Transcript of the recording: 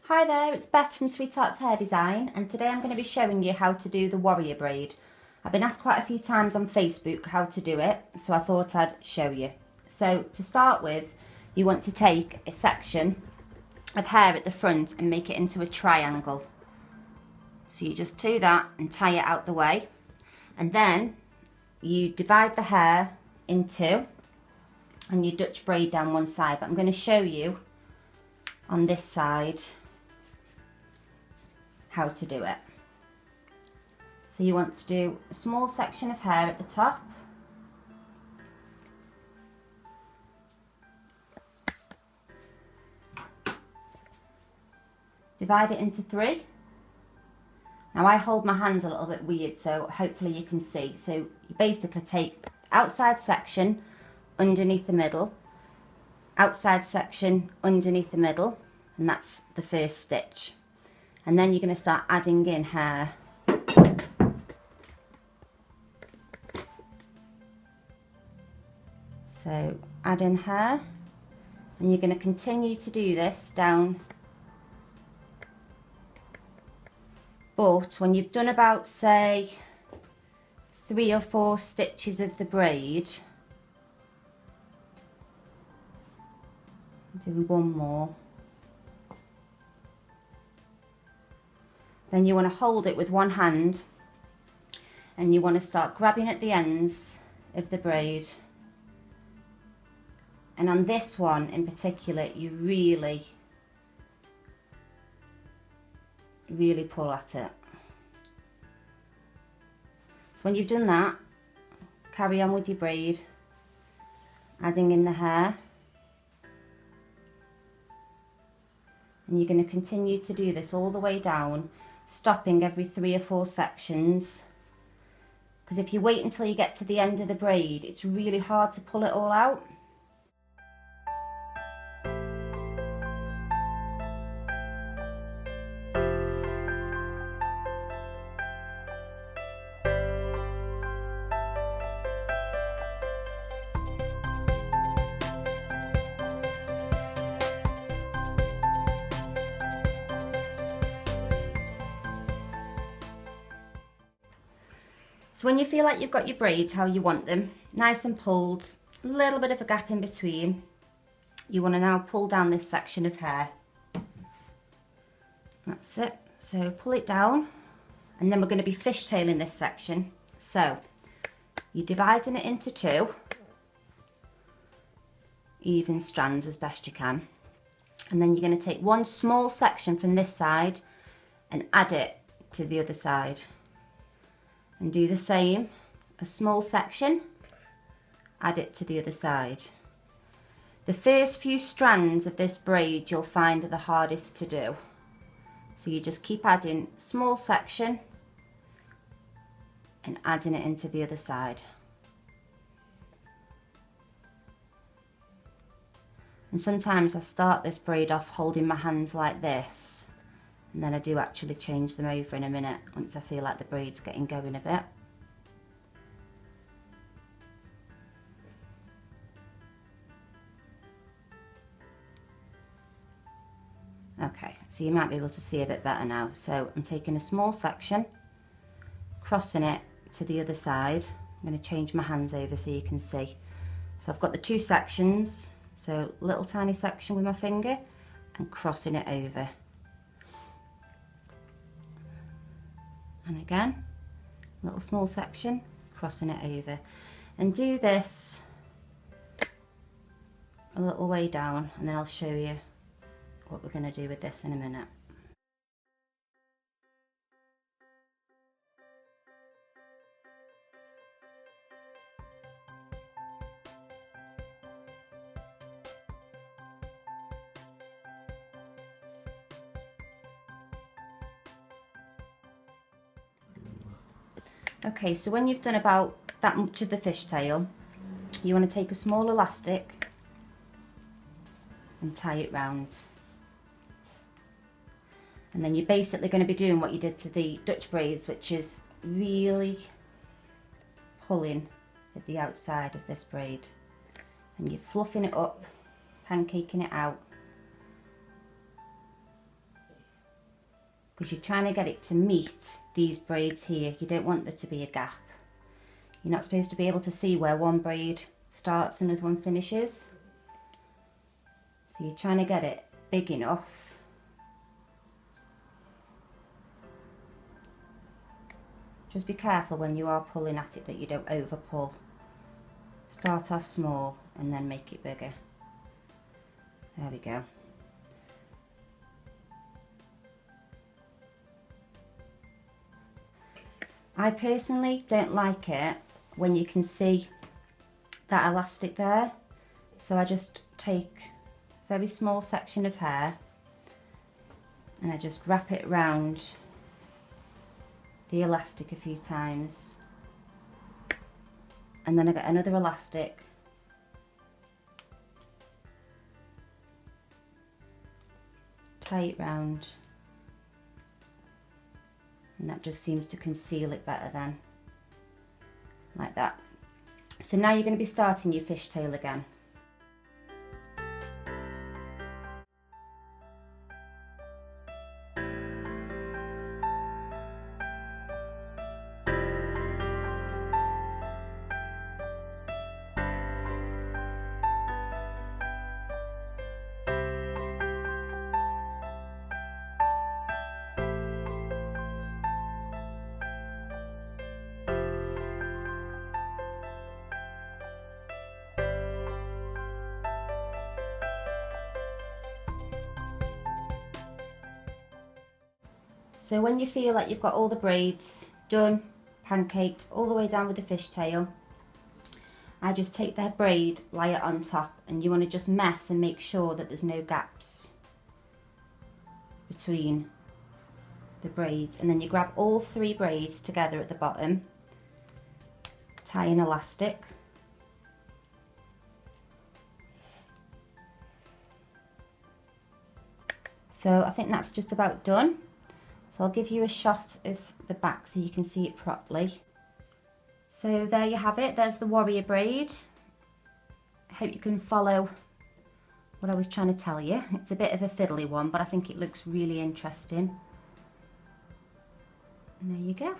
Hi there, it's Beth from SweetHearts Hair Design, and today I'm going to be showing you how to do the warrior braid. I've been asked quite a few times on Facebook how to do it, so I thought I'd show you. So to start with, you want to take a section of hair at the front and make it into a triangle. So you just do that and tie it out the way, and then you divide the hair in two and you Dutch braid down one side, but I'm going to show you on this side how to do it. So you want to do a small section of hair at the top, divide it into three. Now I hold my hands a little bit weird, so hopefully you can see. So you basically take the outside section underneath the middle, outside section underneath the middle, and that's the first stitch. And then you're going to start adding in hair. So add in hair, and you're going to continue to do this down. But when you've done about, say, 3 or 4 stitches of the braid, do one more. Then you want to hold it with one hand and you want to start grabbing at the ends of the braid. And on this one in particular, you really pull at it. So when you've done that, carry on with your braid, adding in the hair. And you're going to continue to do this all the way down, stopping every 3 or 4 sections. Because if you wait until you get to the end of the braid, it's really hard to pull it all out. So when you feel like you've got your braids how you want them, nice and pulled, a little bit of a gap in between, you want to now pull down this section of hair. That's it. So pull it down, and then we're going to be fishtailing this section. So you're dividing it into 2 even strands as best you can. And then you're going to take one small section from this side and add it to the other side. And do the same, a small section, add it to the other side. The first few strands of this braid you'll find are the hardest to do. So you just keep adding small section and adding it into the other side. And sometimes I start this braid off holding my hands like this, and then I do actually change them over in a minute once I feel like the braid's getting going a bit. Okay, so you might be able to see a bit better now. So I'm taking a small section, crossing it to the other side. I'm going to change my hands over so you can see. So I've got the 2 sections, so little tiny section with my finger and crossing it over. And again, little small section, crossing it over. And do this a little way down, and then I'll show you what we're going to do with this in a minute. Okay, so when you've done about that much of the fishtail, you want to take a small elastic and tie it round. And then you're basically going to be doing what you did to the Dutch braids, which is really pulling at the outside of this braid. And you're fluffing it up, pancaking it out. because you're trying to get it to meet these braids here. You don't want there to be a gap. You're not supposed to be able to see where one braid starts and another one finishes. So you're trying to get it big enough. Just be careful when you are pulling at it that you don't over pull. Start off small and then make it bigger. There we go. I personally don't like it when you can see that elastic there, so I just take a very small section of hair and I just wrap it round the elastic a few times, and then I get another elastic tie it round, and that just seems to conceal it better then, like that. So now you're going to be starting your fishtail again. So when you feel like you've got all the braids done, pancaked all the way down with the fishtail, I just take the braid, lie it on top, and you want to just mess and make sure that there's no gaps between the braids. And then you grab all 3 braids together at the bottom, tie an elastic, so I think that's just about done. So I'll give you a shot of the back so you can see it properly. So there you have it, there's the warrior braid. I hope you can follow what I was trying to tell you. It's a bit of a fiddly one, but I think it looks really interesting. And there you go.